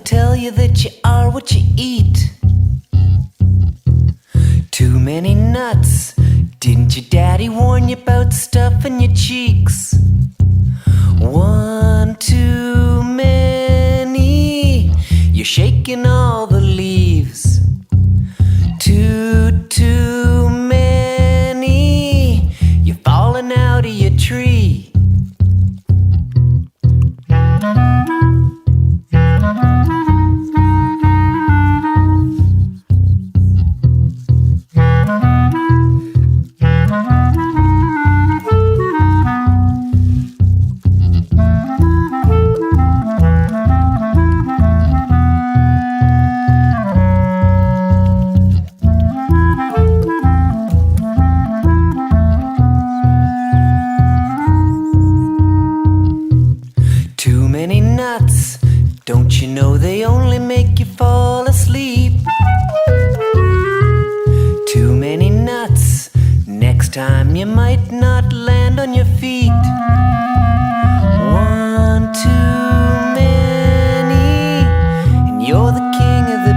tell you that you are what you eat. Too many nuts. Didn't your daddy warn you about stuffing your cheeks? One too many. You're shaking all the leaves. Too many. You're falling out of your tree. Too many nuts, don't you know they only make you fall asleep? Too many nuts, next time you might not land on your feet. One too many, and you're the king of the